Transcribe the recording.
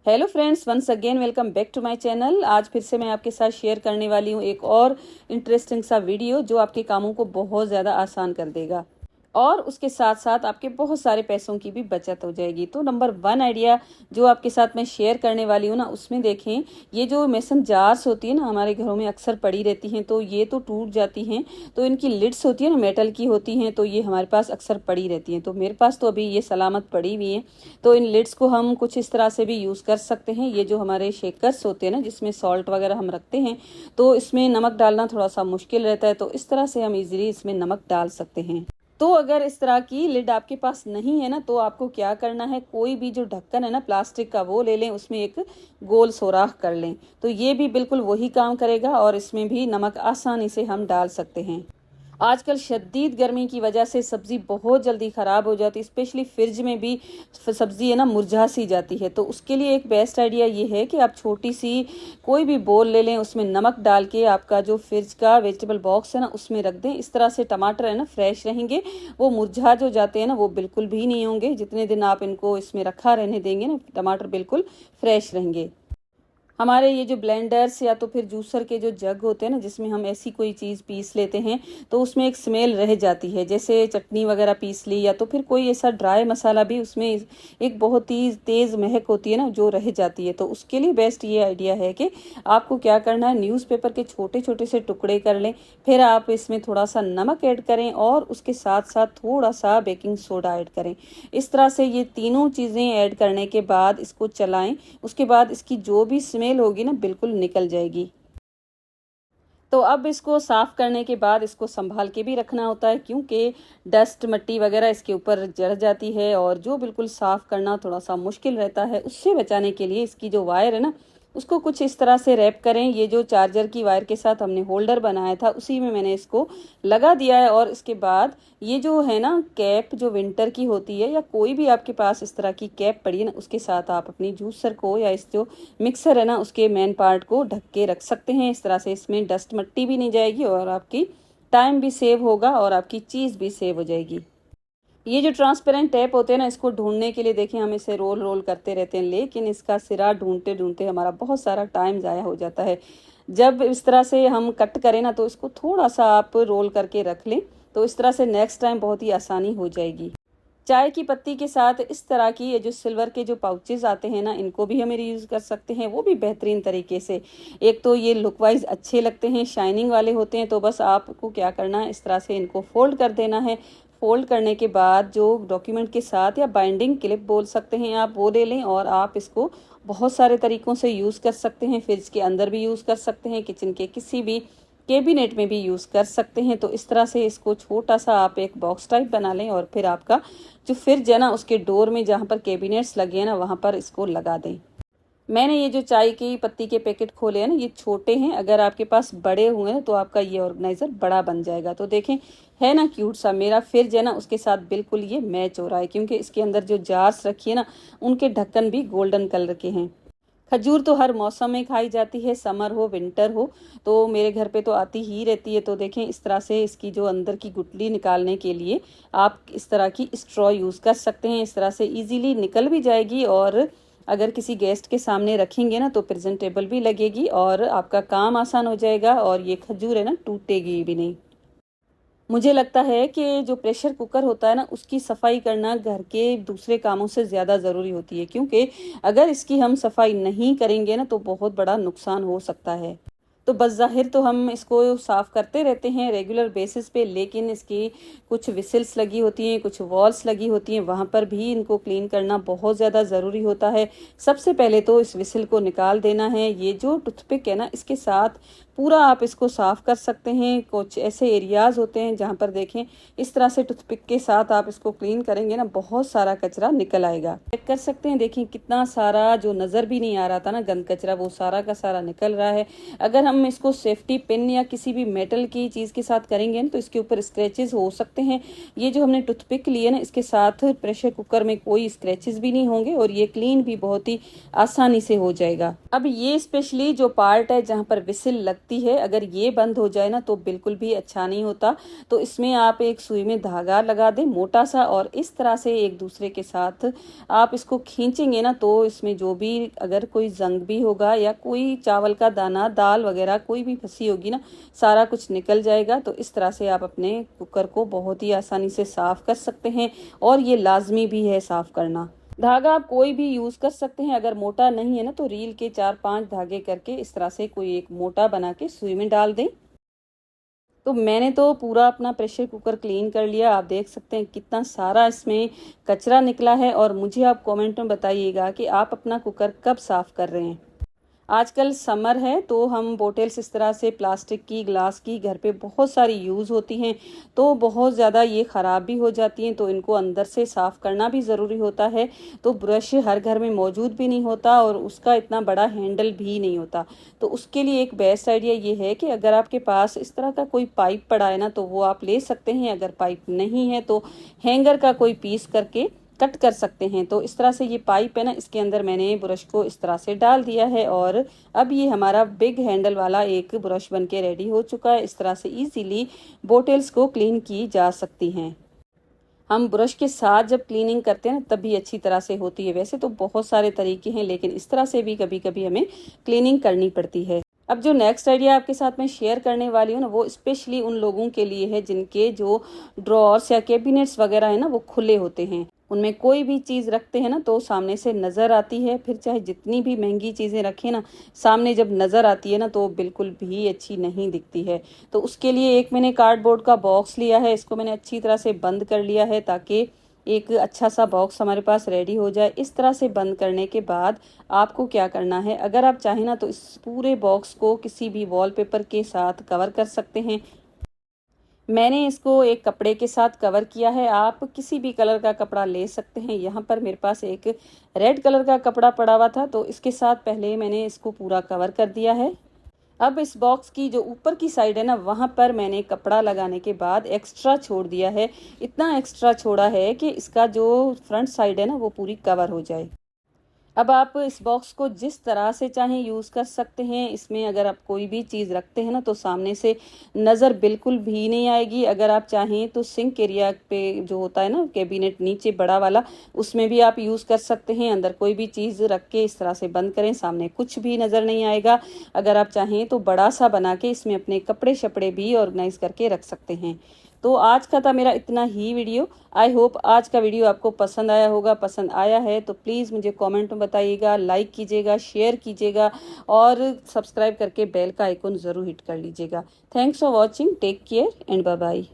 Hello friends, once again welcome back to my channel. आज फिर से मैं आपके साथ शेयर करने वाली हूँ एक और इंटरेस्टिंग सा वीडियो जो आपके कामों को बहुत ज़्यादा आसान कर देगा और उसके साथ साथ आपके बहुत सारे पैसों की भी बचत हो जाएगी। तो नंबर 1 आइडिया जो आपके साथ मैं शेयर करने वाली हूँ ना, उसमें देखें, ये जो मेसन जार्स होती है ना, हमारे घरों में अक्सर पड़ी रहती हैं, तो ये तो टूट जाती हैं। तो इनकी लिड्स होती है ना, मेटल की होती हैं, तो ये हमारे पास अक्सर पड़ी रहती हैं। तो मेरे पास तो अभी ये सलामत पड़ी हुई हैं। तो इन लिड्स को हम कुछ इस तरह से भी यूज़ कर सकते हैं। ये जो हमारे शेकर्स होते हैं ना, जिसमें सॉल्ट वगैरह हम रखते हैं, तो इसमें नमक डालना थोड़ा सा मुश्किल रहता है, तो इस तरह से हम इजीली इसमें नमक डाल सकते हैं। तो अगर इस तरह की लिड आपके पास नहीं है ना, तो आपको क्या करना है, कोई भी जो ढक्कन है ना प्लास्टिक का, वो ले लें, उसमें एक गोल सोराख कर लें। तो ये भी बिल्कुल वही काम करेगा और इसमें भी नमक आसानी से हम डाल सकते हैं। आजकल शदीद गर्मी की वजह से सब्ज़ी बहुत जल्दी ख़राब हो जाती है, स्पेशली फ्रिज में भी सब्ज़ी है ना मुरझा सी जाती है। तो उसके लिए एक बेस्ट आइडिया ये है कि आप छोटी सी कोई भी बोल ले लें, उसमें नमक डाल के आपका जो फ्रिज का वेजिटेबल बॉक्स है ना, उसमें रख दें। इस तरह से टमाटर है ना फ्रेश रहेंगे, वो मुरझा जो जाते हैं ना, वो बिल्कुल भी नहीं होंगे। जितने दिन आप इनको इसमें रखा रहने देंगे ना, टमाटर बिल्कुल फ्रेश रहेंगे। हमारे ये जो ब्लेंडर्स या तो फिर जूसर के जो जग होते हैं ना, जिसमें हम ऐसी कोई चीज़ पीस लेते हैं, तो उसमें एक स्मेल रह जाती है, जैसे चटनी वगैरह पीस ली या तो फिर कोई ऐसा ड्राई मसाला भी, उसमें एक बहुत ही तेज़ महक होती है ना जो रह जाती है। तो उसके लिए बेस्ट ये आइडिया है कि आपको क्या करना है, न्यूज़पेपर के छोटे छोटे से टुकड़े कर लें, फिर आप इसमें थोड़ा सा नमक ऐड करें और उसके साथ साथ थोड़ा सा बेकिंग सोडा ऐड करें। इस तरह से ये तीनों चीज़ें ऐड करने के बाद इसको चलाएं। उसके बाद इसकी जो भी स्मेल होगी ना, बिल्कुल निकल जाएगी। तो अब इसको साफ करने के बाद इसको संभाल के भी रखना होता है, क्योंकि डस्ट मट्टी वगैरह इसके ऊपर जड़ जाती है और जो बिल्कुल साफ करना थोड़ा सा मुश्किल रहता है। उससे बचाने के लिए इसकी जो वायर है ना, उसको कुछ इस तरह से रैप करें। ये जो चार्जर की वायर के साथ हमने होल्डर बनाया था, उसी में मैंने इसको लगा दिया है। और इसके बाद ये जो है ना कैप, जो विंटर की होती है, या कोई भी आपके पास इस तरह की कैप पड़ी है ना, उसके साथ आप अपनी जूसर को या इस जो मिक्सर है ना, उसके मेन पार्ट को ढक के रख सकते हैं। इस तरह से इसमें डस्ट मट्टी भी नहीं जाएगी और आपकी टाइम भी सेव होगा और आपकी चीज़ भी सेव हो जाएगी। ये जो ट्रांसपेरेंट टैप होते हैं ना, इसको ढूंढने के लिए देखें, हम इसे रोल रोल करते रहते हैं, लेकिन इसका सिरा ढूंढते ढूंढते हमारा बहुत सारा टाइम ज़ाया हो जाता है। जब इस तरह से हम कट करें ना, तो इसको थोड़ा सा आप रोल करके रख लें, तो इस तरह से नेक्स्ट टाइम बहुत ही आसानी हो जाएगी। चाय की पत्ती के साथ इस तरह की ये जो सिल्वर के जो पाउचेज आते हैं ना, इनको भी हम यूज़ कर सकते हैं, वो भी बेहतरीन तरीके से। एक तो ये लुक वाइज अच्छे लगते हैं, शाइनिंग वाले होते हैं। तो बस आपको क्या करना है, इस तरह से इनको फोल्ड कर देना है। फोल्ड करने के बाद जो डॉक्यूमेंट के साथ या बाइंडिंग क्लिप बोल सकते हैं आप, वो ले लें और आप इसको बहुत सारे तरीक़ों से यूज़ कर सकते हैं। फ्रिज के अंदर भी यूज़ कर सकते हैं, किचन के किसी भी कैबिनेट में भी यूज़ कर सकते हैं। तो इस तरह से इसको छोटा सा आप एक बॉक्स टाइप बना लें और फिर आपका जो फ्रिज है ना, उसके डोर में जहाँ पर कैबिनेट्स लगे हैं ना, वहाँ पर इसको लगा दें। मैंने ये जो चाय की पत्ती के पैकेट खोले हैं ना, ये छोटे हैं। अगर आपके पास बड़े हुए हैं तो आपका ये ऑर्गेनाइज़र बड़ा बन जाएगा। तो देखें, है ना क्यूट सा, मेरा फ्रिज है ना, उसके साथ बिल्कुल ये मैच हो रहा है, क्योंकि इसके अंदर जो जार्स रखी है ना, उनके ढक्कन भी गोल्डन कलर के हैं। खजूर तो हर मौसम में खाई जाती है, समर हो विंटर हो, तो मेरे घर पे तो आती ही रहती है। तो देखें, इस तरह से इसकी जो अंदर की गुठली निकालने के लिए आप इस तरह की स्ट्रॉ यूज़ कर सकते हैं। इस तरह से इजीली निकल भी जाएगी और अगर किसी गेस्ट के सामने रखेंगे ना, तो प्रेजेंटेबल भी लगेगी और आपका काम आसान हो जाएगा और ये खजूर है ना, टूटेगी भी नहीं। मुझे लगता है कि जो प्रेशर कुकर होता है ना, उसकी सफाई करना घर के दूसरे कामों से ज़्यादा ज़रूरी होती है, क्योंकि अगर इसकी हम सफाई नहीं करेंगे ना, तो बहुत बड़ा नुकसान हो सकता है। तो बज़ाहिर तो हम इसको साफ़ करते रहते हैं रेगुलर बेसिस पे, लेकिन इसकी कुछ विसिल्स लगी होती हैं, कुछ वॉल्स लगी होती हैं, वहाँ पर भी इनको क्लीन करना बहुत ज़्यादा ज़रूरी होता है। सबसे पहले तो इस विसिल को निकाल देना है। ये जो टूथपिक है ना, इसके साथ पूरा आप इसको साफ़ कर सकते हैं। कुछ ऐसे एरियाज़ होते हैं जहाँ पर देखें, इस तरह से टूथपिक के साथ आप इसको क्लीन करेंगे ना, बहुत सारा कचरा निकल आएगा। चेक कर सकते हैं, देखिए कितना सारा जो नज़र भी नहीं आ रहा था ना गंद कचरा, वो सारा का सारा निकल रहा है। अगर हम इसको सेफ्टी पिन या किसी भी मेटल की चीज़ के साथ करेंगे ना, तो इसके ऊपर स्क्रैचेस हो सकते हैं। ये जो हमने टूथपिक लिए ना, इसके साथ प्रेशर कुकर में कोई स्क्रैचेस भी नहीं होंगे और ये क्लीन भी बहुत ही आसानी से हो जाएगा। अब ये स्पेशली जो पार्ट है जहाँ पर विसिल लगती दिखती है, अगर ये बंद हो जाए ना तो बिल्कुल भी अच्छा नहीं होता। तो इसमें आप एक सुई में धागा लगा दें मोटा सा, और इस तरह से एक दूसरे के साथ आप इसको खींचेंगे ना तो इसमें जो भी अगर कोई जंग भी होगा या कोई चावल का दाना, दाल वगैरह कोई भी फंसी होगी ना, सारा कुछ निकल जाएगा। तो इस तरह से आप अपने कुकर को बहुत ही आसानी से साफ कर सकते हैं, और ये लाजमी भी है साफ करना। धागा आप कोई भी यूज कर सकते हैं, अगर मोटा नहीं है ना तो रील के 4-5 धागे करके इस तरह से कोई एक मोटा बना के सुई में डाल दें। तो मैंने तो पूरा अपना प्रेशर कुकर क्लीन कर लिया। आप देख सकते हैं कितना सारा इसमें कचरा निकला है, और मुझे आप कमेंट में बताइएगा कि आप अपना कुकर कब साफ कर रहे हैं। आजकल समर है तो हम बोटल्स इस तरह से प्लास्टिक की, ग्लास की घर पे बहुत सारी यूज़ होती हैं, तो बहुत ज़्यादा ये ख़राब भी हो जाती हैं, तो इनको अंदर से साफ़ करना भी ज़रूरी होता है। तो ब्रश हर घर में मौजूद भी नहीं होता, और उसका इतना बड़ा हैंडल भी नहीं होता। तो उसके लिए एक बेस्ट आइडिया ये है कि अगर आपके पास इस तरह का कोई पाइप पड़ा है ना तो वो आप ले सकते हैं। अगर पाइप नहीं है तो हैंगर का कोई पीस करके कट कर सकते हैं। तो इस तरह से ये पाइप है ना, इसके अंदर मैंने ब्रश को इस तरह से डाल दिया है, और अब ये हमारा बिग हैंडल वाला एक ब्रश बन के रेडी हो चुका है। इस तरह से इजीली बोटल्स को क्लीन की जा सकती हैं। हम ब्रश के साथ जब क्लीनिंग करते हैं ना तभी अच्छी तरह से होती है। वैसे तो बहुत सारे तरीके हैं, लेकिन इस तरह से भी कभी कभी हमें क्लीनिंग करनी पड़ती है। अब जो नेक्स्ट आइडिया आपके साथ मैं शेयर करने वाली हूँ ना, वो स्पेशली उन लोगों के लिए है जिनके जो ड्रॉर्स या कैबिनेट्स वगैरह है ना वो खुले होते हैं। उनमें कोई भी चीज़ रखते हैं ना तो सामने से नज़र आती है, फिर चाहे जितनी भी महंगी चीज़ें रखें ना, सामने जब नज़र आती है ना तो बिल्कुल भी अच्छी नहीं दिखती है। तो उसके लिए एक मैंने कार्डबोर्ड का बॉक्स लिया है, इसको मैंने अच्छी तरह से बंद कर लिया है ताकि एक अच्छा सा बॉक्स हमारे पास रेडी हो जाए। इस तरह से बंद करने के बाद आपको क्या करना है, अगर आप चाहें ना तो इस पूरे बॉक्स को किसी भी वॉलपेपर के साथ कवर कर सकते हैं। मैंने इसको एक कपड़े के साथ कवर किया है, आप किसी भी कलर का कपड़ा ले सकते हैं। यहाँ पर मेरे पास एक रेड कलर का कपड़ा पड़ा हुआ था, तो इसके साथ पहले मैंने इसको पूरा कवर कर दिया है। अब इस बॉक्स की जो ऊपर की साइड है ना, वहाँ पर मैंने कपड़ा लगाने के बाद एक्स्ट्रा छोड़ दिया है। इतना एक्स्ट्रा छोड़ा है कि इसका जो फ्रंट साइड है ना वो पूरी कवर हो जाए। अब आप इस बॉक्स को जिस तरह से चाहें यूज़ कर सकते हैं। इसमें अगर आप कोई भी चीज़ रखते हैं ना तो सामने से नज़र बिल्कुल भी नहीं आएगी। अगर आप चाहें तो सिंक एरिया पे जो होता है ना कैबिनेट नीचे बड़ा वाला, उसमें भी आप यूज़ कर सकते हैं। अंदर कोई भी चीज़ रख के इस तरह से बंद करें, सामने कुछ भी नज़र नहीं आएगा। अगर आप चाहें तो बड़ा सा बना के इसमें अपने कपड़े शपड़े भी ऑर्गेनाइज करके रख सकते हैं। तो आज का था मेरा इतना ही वीडियो। आई होप आज का वीडियो आपको पसंद आया होगा। पसंद आया है तो प्लीज़ मुझे कमेंट में बताइएगा, लाइक कीजिएगा, शेयर कीजिएगा, और सब्सक्राइब करके बेल का आइकन ज़रूर हिट कर लीजिएगा। Thanks for watching, take care and bye bye.